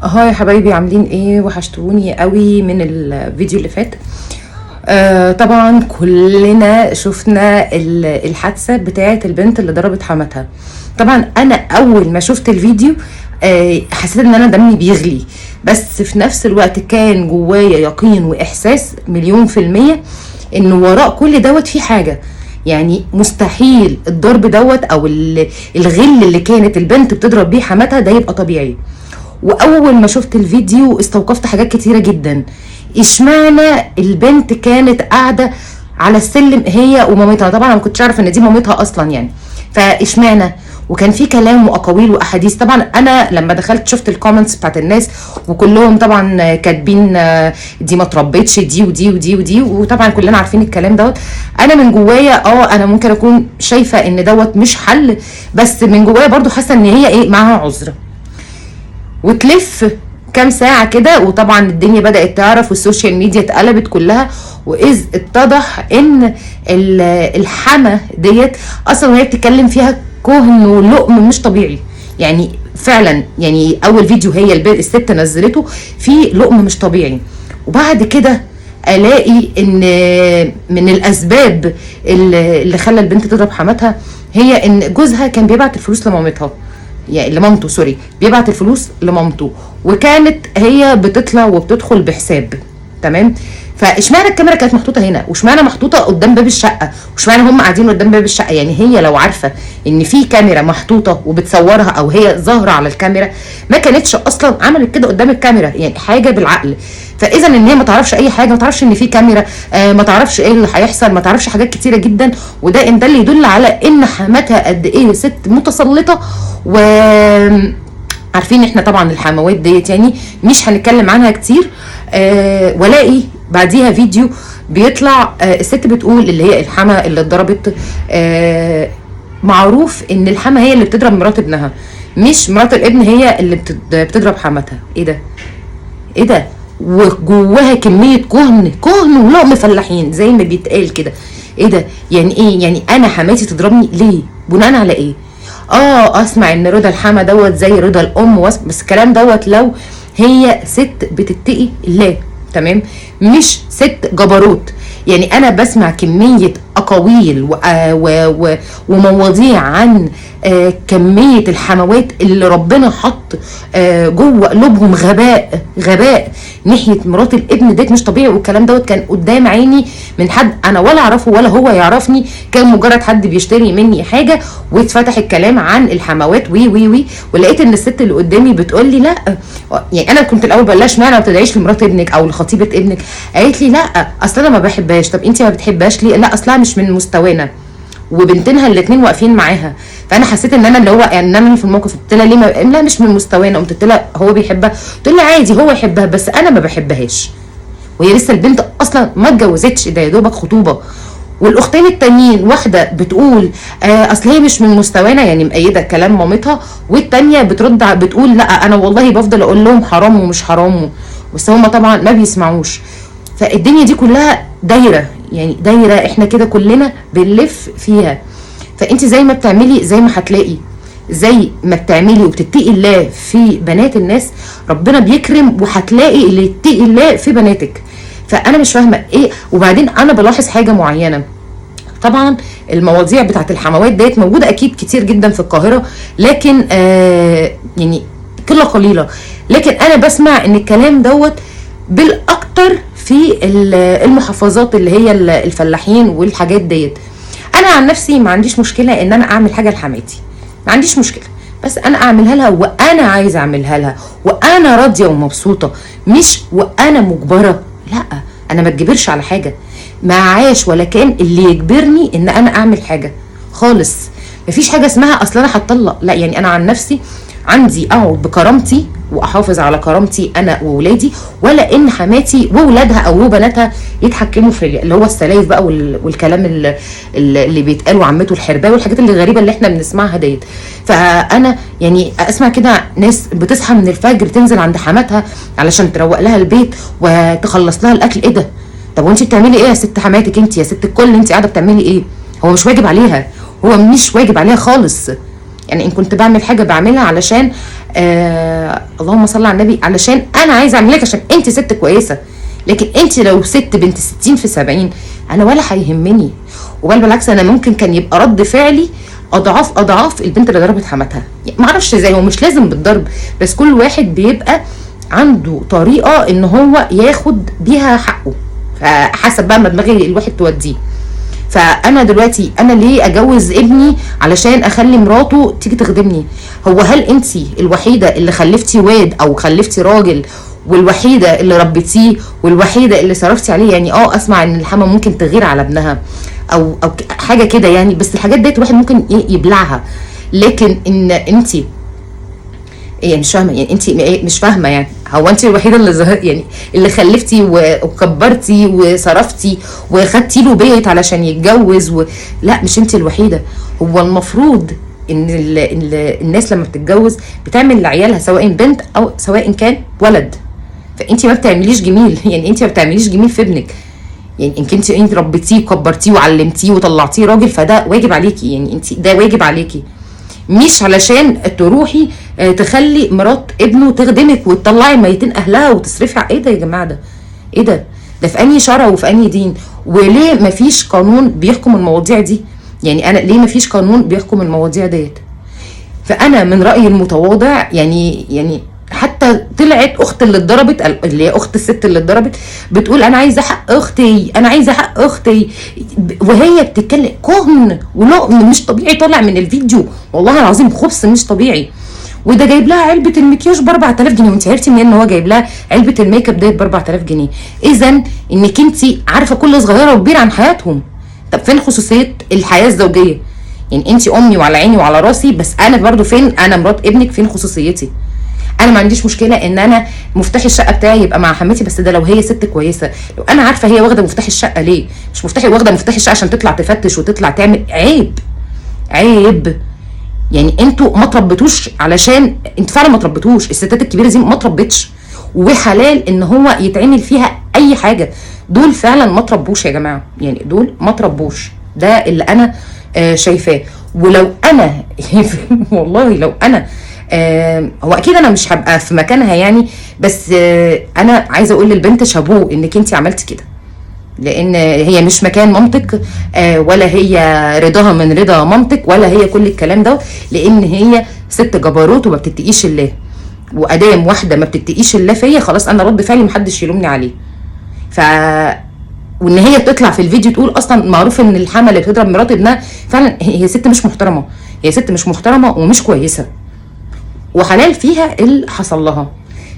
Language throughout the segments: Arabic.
هاي يا حبايبي، عاملين ايه؟ وحشتوني قوي من الفيديو اللي فات. طبعا كلنا شفنا الحادثه بتاعه البنت اللي ضربت حماتها. طبعا انا اول ما شفت الفيديو حسيت ان انا دمي بيغلي، بس في نفس الوقت كان جوايا يقين واحساس 1000000% ان وراء كل دوت في حاجه. يعني مستحيل الضرب دوت او الغل اللي كانت البنت بتضرب بيه حماتها ده يبقى طبيعي. واول ما شفت الفيديو استوقفت حاجات كتيره جدا. اشمعنى البنت كانت قاعده على السلم هي ومامتها؟ طبعا انا ما كنتش اعرف ان دي مامتها اصلا يعني. فاشمعنى؟ وكان في كلام واقاويل واحاديث. طبعا انا لما دخلت شفت الكومنتس بتاعت الناس وكلهم طبعا كاتبين دي ما تربتش، دي ودي ودي ودي، وطبعا كلنا عارفين الكلام دوت. انا من جوايا انا ممكن اكون شايفه ان دوت مش حل، بس من جوايا برضو حاسه ان هي ايه، معاها عذر. وتلف كام ساعة كده وطبعا الدنيا بدأت تعرف والسوشيال ميديا اتقلبت كلها، وإذ اتضح ان الحما ديت اصلا وهي بتتكلم فيها كهن ولقم مش طبيعي. يعني فعلا يعني اول فيديو هي الست نزلته فيه لقم مش طبيعي. وبعد كده الاقي ان من الاسباب اللي خلى البنت تضرب حماتها هي ان جوزها كان بيبعت الفلوس لمامتها، يعني لمامته، سوري، بيبعت الفلوس لمامته، وكانت هي بتطلع وبتدخل بحساب. تمام. فاشمعنى الكاميرا كانت محطوطه هنا، واشمعنى محطوطه قدام باب الشقه، واشمعنى هم قاعدين قدام باب الشقه؟ يعني هي لو عارفه ان في كاميرا محطوطه وبتصورها او هي ظاهره على الكاميرا ما كانتش اصلا عملت كده قدام الكاميرا. يعني حاجه بالعقل. فاذا ان هي ما تعرفش اي حاجه، ما تعرفش ان في كاميرا، ما تعرفش ايه اللي هيحصل، ما تعرفش حاجات كتيره جدا. وده ان ده اللي يدل على ان حماتها قد ايه ست متسلطه. و عارفين احنا طبعا الحموات ديت يعني مش هنتكلم عنها كتير. ولاقي بعديها فيديو بيطلع الست بتقول اللي هي الحما اللي اتضربت، معروف ان الحما هي اللي بتضرب مرات ابنها، مش مرات الابن هي اللي بتضرب حماتها. ايه ده؟ ايه ده؟ وجواها كميه كهن ولقم فلاحين زي ما بيتقال كده. ايه ده؟ يعني ايه؟ يعني انا حماتي تضربني ليه؟ بناء على ايه؟ اسمع ان رضا الحما دوت زي رضا الام، بس الكلام دوت لو هي ست بتتقي الله. تمام. مش ست جبروت. يعني انا بسمع كميه اقاويل ومواضيع عن كميه الحموات اللي ربنا حط جوه قلوبهم غباء ناحيه مرات الابن ديت مش طبيعي. والكلام دوت كان قدام عيني من حد انا ولا اعرفه ولا هو يعرفني، كان مجرد حد بيشتري مني حاجه واتفتح الكلام عن الحموات وي ولقيت ان الست اللي قدامي بتقول لي لا. يعني انا كنت الاول بقول لها اشمعنى ما بتدعيش لمرات ابنك او لخطيبه ابنك؟ قالت لي لا اصل انا ما بحبهاش. طب انت ما بتحبهاش ليه؟ لا اصلها مش من مستوانا، وبنتينها الاثنين واقفين معاها. فانا حسيت ان انا اللي هو يعني انا في الموقف قلت لها ليه لا مش من مستوانا. قمت قلت لها هو بيحبها؟ تقول لي عادي هو يحبها بس انا ما بحبهاش. وهي لسه البنت اصلا ما اتجوزتش، ده يا دوبك خطوبه. والاختين التانيين واحده بتقول اصل هي مش من مستوانا، يعني مأيده كلام مامتها، والتانيه بترد بتقول لا انا والله بفضل اقول لهم حرام ومش حرام، بس هم طبعا ما بيسمعوش. فالدنيا دي كلها دايره، يعني دايره احنا كده كلنا بنلف فيها. فانت زي ما بتعملي زي ما هتلاقي، زي ما بتعملي وبتتقي الله في بنات الناس ربنا بيكرم، وهتلاقي اللي يتقي الله في بناتك. فانا مش فاهمه ايه. وبعدين انا بلاحظ حاجه معينه. طبعا المواضيع بتاعت الحموات ديت موجوده اكيد كتير جدا في القاهره، لكن يعني قله قليله. لكن انا بسمع ان الكلام دوت بالاكتر في المحافظات اللي هي الفلاحين والحاجات ديت. انا عن نفسي ما عنديش مشكله ان انا اعمل حاجه لحماتي، ما عنديش مشكله، بس انا اعملها لها وانا عايزه اعملها لها وانا راضيه ومبسوطه، مش وانا مجبره. لا انا ما اتجبرش على حاجه، ما عاش ولا كان اللي يجبرني ان انا اعمل حاجه خالص. مفيش حاجه اسمها اصل انا هتطلق، لا. يعني انا عن نفسي عندي اقعد بكرامتي واحافظ على كرامتي انا وولادي، ولا ان حماتي وولادها او بناتها يتحكموا في اللي هو السلايف بقى والكلام اللي بيتقال وعمته الحربايه والحاجات اللي غريبه اللي احنا بنسمعها ديت. فانا يعني اسمع كده ناس بتصحى من الفجر تنزل عند حماتها علشان تروق لها البيت وتخلص لها الاكل. ايه ده؟ طب وانت بتعملي ايه يا ست حماتك؟ انت يا ست الكل انت قاعده بتعملي ايه؟ هو مش واجب عليها، هو مش واجب عليها خالص. يعني ان كنت بعمل حاجه بعملها علشان اللهم صل على النبي، علشان انا عايزه اعملك عشان انت ست كويسه. لكن انت لو ست بنت 60 في 70 انا ولا هيهمني، وبل بالعكس انا ممكن كان يبقى رد فعلي اضعاف البنت اللي ضربت حماتها. يعني ما اعرفش ازاي، هو مش لازم بالضرب، بس كل واحد بيبقى عنده طريقه ان هو ياخد بيها حقه، فحسب بقى ما دماغي الواحد توديه. فانا دلوقتي انا ليه اجوز ابني علشان اخلي مراته تيجي تخدمني؟ هو هل انتي الوحيده اللي خلفتي واد او خلفتي راجل، والوحيده اللي ربيتيه، والوحيده اللي صرفتي عليه؟ يعني اسمع ان الحما ممكن تغير على ابنها او حاجه كده يعني، بس الحاجات ديت الواحد ممكن يبلعها. لكن ان انتي يعني مش فاهمه، يعني انت مش فاهمه، يعني هو انت الوحيده اللي يعني اللي خلفتي وكبرتي وصرفتي وخدتي له بيت علشان يتجوز لا مش انت الوحيده. هو المفروض ان الناس لما بتتجوز بتعمل لعيالها سواء بنت او سواء كان ولد. فانت ما بتعمليش جميل، يعني انت ما بتعمليش جميل في ابنك. يعني انت ربيتيه وكبرتيه وعلمتيه وطلعتيه راجل، فده واجب عليكي، يعني انت ده واجب عليكي، مش علشان تروحي تخلي مرات ابنه تخدمك وتطلعي ميتين اهلها وتصرفي. ايه ده يا جماعه؟ ده ايه ده في انهي شرع وفي انهي دين؟ وليه مفيش قانون بيحكم المواضيع دي؟ يعني انا ليه مفيش قانون بيحكم المواضيع ديت؟ فانا من رايي المتواضع يعني حتى طلعت اخت اللي اتضربت، اللي هي اخت الست اللي اتضربت، بتقول انا عايزه حق اختي، انا عايزه حق اختي، وهي بتتكلم كهن ولقم مش طبيعي طالع من الفيديو، والله العظيم خبث مش طبيعي. وده جايب لها علبه المكياج ب 4000 جنيه، وانت عرفتي منين ان هو جايب لها علبه الميك اب ديت ب 4000 جنيه؟ اذا انك انت عارفه كل صغيره وكبيره عن حياتهم. طب فين خصوصيه الحياه الزوجيه؟ يعني انت امي وعلى عيني وعلى راسي، بس انا برضو فين؟ انا مرات ابنك، فين خصوصيتي؟ انا ما عنديش مشكله ان انا مفتاح الشقه بتاعي يبقى مع حماتي، بس ده لو هي ست كويسه. لو انا عارفه هي واخده مفتاح الشقه ليه، مش واخده مفتاح الشقه عشان تطلع تفتش وتطلع تعمل عيب. يعني انتوا ما تربيتوش، علشان انتوا فعلا ما تربيتوش، الستات الكبيره دي ما تربيتش، وحلال ان هو يتعمل فيها اي حاجه. دول فعلا ما تربوش يا جماعه، يعني دول ما تربوش، ده اللي انا شايفاه. ولو انا والله لو انا هو اكيد انا مش هبقى في مكانها يعني، بس انا عايزه اقول للبنت شابوه انك انت عملتي كده، لان هي مش مكان مامتك، ولا هي رضاها من رضا مامتك، ولا هي كل الكلام ده، لان هي ست جبروت وما بتتقيش الله. وادام واحده ما بتتقيش الله فيا، خلاص انا رد فعلي محدش يلومني عليه. وان هي تطلع في الفيديو تقول اصلا معروف ان الحما اللي بتضرب مرات ابنها، فعلا هي ست مش محترمه، هي ست مش محترمه ومش كويسه، وحلال فيها اللي حصل لها.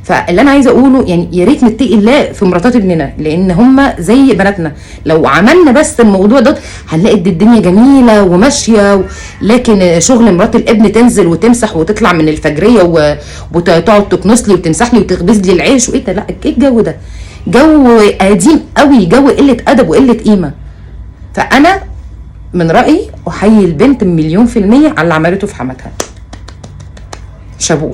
فاللي انا عايزه اقوله يعني يا ريت نتقي الله في مراتات ابننا، لان هم زي بناتنا. لو عملنا بس الموضوع ده هنلاقي الدنيا جميله وماشيه، لكن شغل مرات الابن تنزل وتمسح وتطلع من الفجريه وتقعد تكنس لي وتمسح لي وتخبز لي العيش وايه ده؟ لا، ايه الجو ده؟ جو قديم قوي، جو قله ادب وقله قيمه. فانا من رايي احيي البنت 1,000,000% على اللي عملته في حماتها. شابوه.